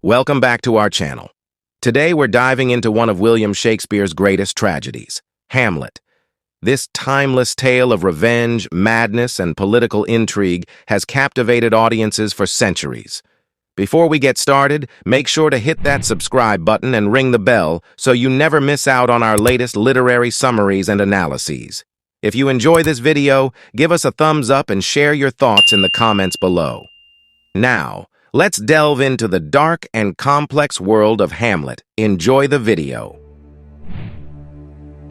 Welcome back to our channel. Today we're diving into one of William Shakespeare's greatest tragedies, Hamlet. This timeless tale of revenge, madness, and political intrigue has captivated audiences for centuries. Before we get started, make sure to hit that subscribe button and ring the bell so you never miss out on our latest literary summaries and analyses. If you enjoy this video, give us a thumbs up and share your thoughts in the comments below. Now, let's delve into the dark and complex world of Hamlet. Enjoy the video.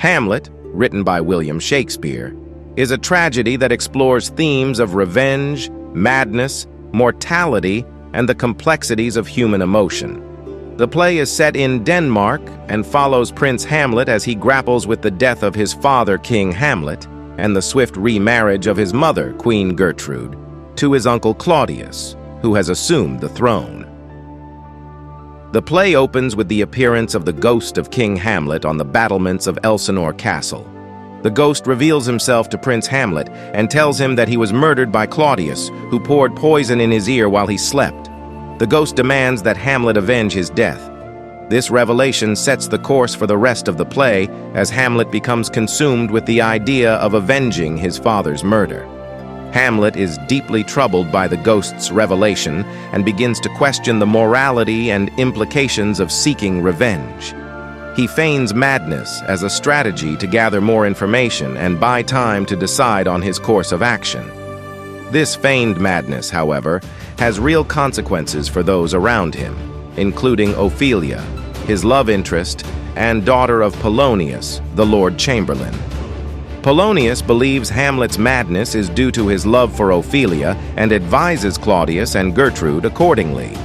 Hamlet, written by William Shakespeare, is a tragedy that explores themes of revenge, madness, mortality, and the complexities of human emotion. The play is set in Denmark and follows Prince Hamlet as he grapples with the death of his father, King Hamlet, and the swift remarriage of his mother, Queen Gertrude, to his uncle Claudius, who has assumed the throne. The play opens with the appearance of the ghost of King Hamlet on the battlements of Elsinore Castle. The ghost reveals himself to Prince Hamlet and tells him that he was murdered by Claudius, who poured poison in his ear while he slept. The ghost demands that Hamlet avenge his death. This revelation sets the course for the rest of the play as Hamlet becomes consumed with the idea of avenging his father's murder. Hamlet is deeply troubled by the ghost's revelation and begins to question the morality and implications of seeking revenge. He feigns madness as a strategy to gather more information and buy time to decide on his course of action. This feigned madness, however, has real consequences for those around him, including Ophelia, his love interest, and daughter of Polonius, the Lord Chamberlain. Polonius believes Hamlet's madness is due to his love for Ophelia and advises Claudius and Gertrude accordingly.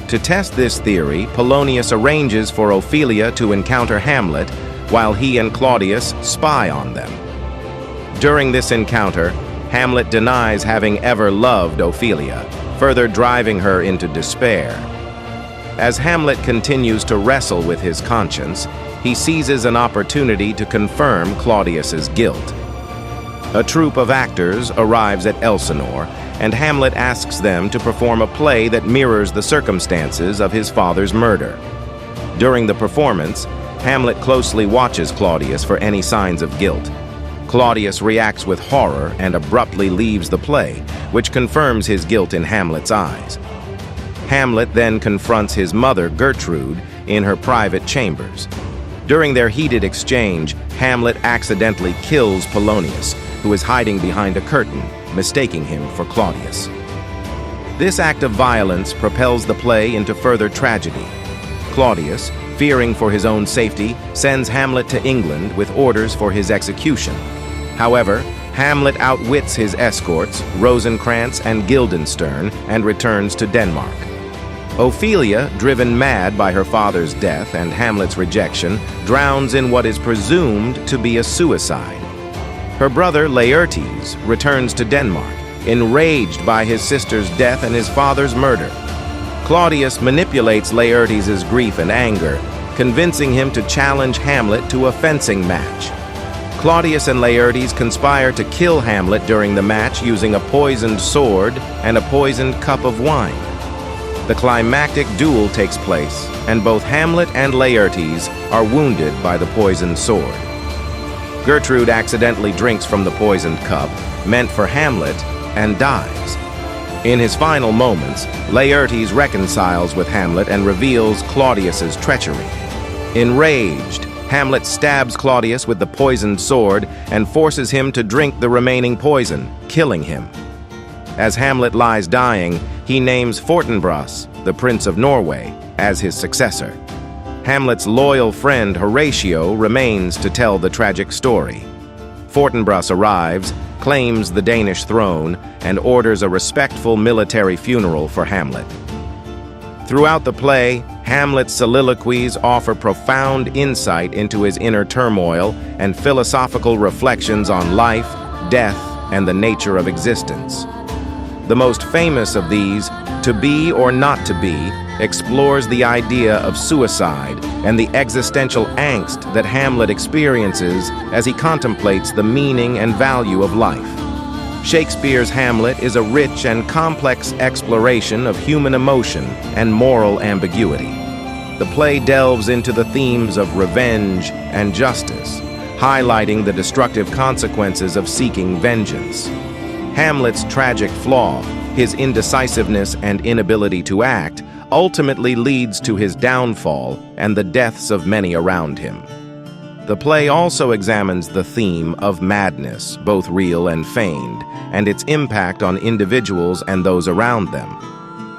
To test this theory, Polonius arranges for Ophelia to encounter Hamlet while he and Claudius spy on them. During this encounter, Hamlet denies having ever loved Ophelia, further driving her into despair. As Hamlet continues to wrestle with his conscience, he seizes an opportunity to confirm Claudius's guilt. A troupe of actors arrives at Elsinore, and Hamlet asks them to perform a play that mirrors the circumstances of his father's murder. During the performance, Hamlet closely watches Claudius for any signs of guilt. Claudius reacts with horror and abruptly leaves the play, which confirms his guilt in Hamlet's eyes. Hamlet then confronts his mother, Gertrude, in her private chambers. During their heated exchange, Hamlet accidentally kills Polonius, who is hiding behind a curtain, mistaking him for Claudius. This act of violence propels the play into further tragedy. Claudius, fearing for his own safety, sends Hamlet to England with orders for his execution. However, Hamlet outwits his escorts, Rosencrantz and Guildenstern, and returns to Denmark. Ophelia, driven mad by her father's death and Hamlet's rejection, drowns in what is presumed to be a suicide. Her brother, Laertes, returns to Denmark, enraged by his sister's death and his father's murder. Claudius manipulates Laertes' grief and anger, convincing him to challenge Hamlet to a fencing match. Claudius and Laertes conspire to kill Hamlet during the match using a poisoned sword and a poisoned cup of wine. The climactic duel takes place, and both Hamlet and Laertes are wounded by the poisoned sword. Gertrude accidentally drinks from the poisoned cup, meant for Hamlet, and dies. In his final moments, Laertes reconciles with Hamlet and reveals Claudius's treachery. Enraged, Hamlet stabs Claudius with the poisoned sword and forces him to drink the remaining poison, killing him. As Hamlet lies dying, he names Fortinbras, the Prince of Norway, as his successor. Hamlet's loyal friend Horatio remains to tell the tragic story. Fortinbras arrives, claims the Danish throne, and orders a respectful military funeral for Hamlet. Throughout the play, Hamlet's soliloquies offer profound insight into his inner turmoil and philosophical reflections on life, death, and the nature of existence. The most famous of these, "To Be or Not to Be," explores the idea of suicide and the existential angst that Hamlet experiences as he contemplates the meaning and value of life. Shakespeare's Hamlet is a rich and complex exploration of human emotion and moral ambiguity. The play delves into the themes of revenge and justice, highlighting the destructive consequences of seeking vengeance. Hamlet's tragic flaw, his indecisiveness and inability to act, ultimately leads to his downfall and the deaths of many around him. The play also examines the theme of madness, both real and feigned, and its impact on individuals and those around them.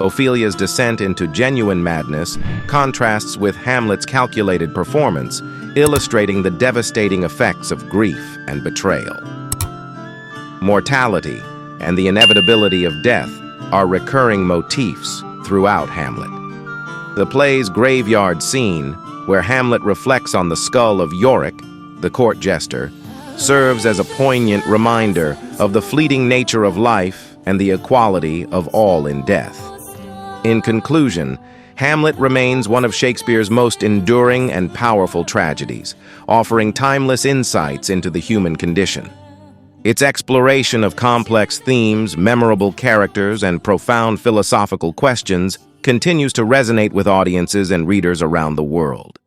Ophelia's descent into genuine madness contrasts with Hamlet's calculated performance, illustrating the devastating effects of grief and betrayal. Mortality and the inevitability of death are recurring motifs throughout Hamlet. The play's graveyard scene, where Hamlet reflects on the skull of Yorick, the court jester, serves as a poignant reminder of the fleeting nature of life and the equality of all in death. In conclusion, Hamlet remains one of Shakespeare's most enduring and powerful tragedies, offering timeless insights into the human condition. Its exploration of complex themes, memorable characters, and profound philosophical questions continues to resonate with audiences and readers around the world.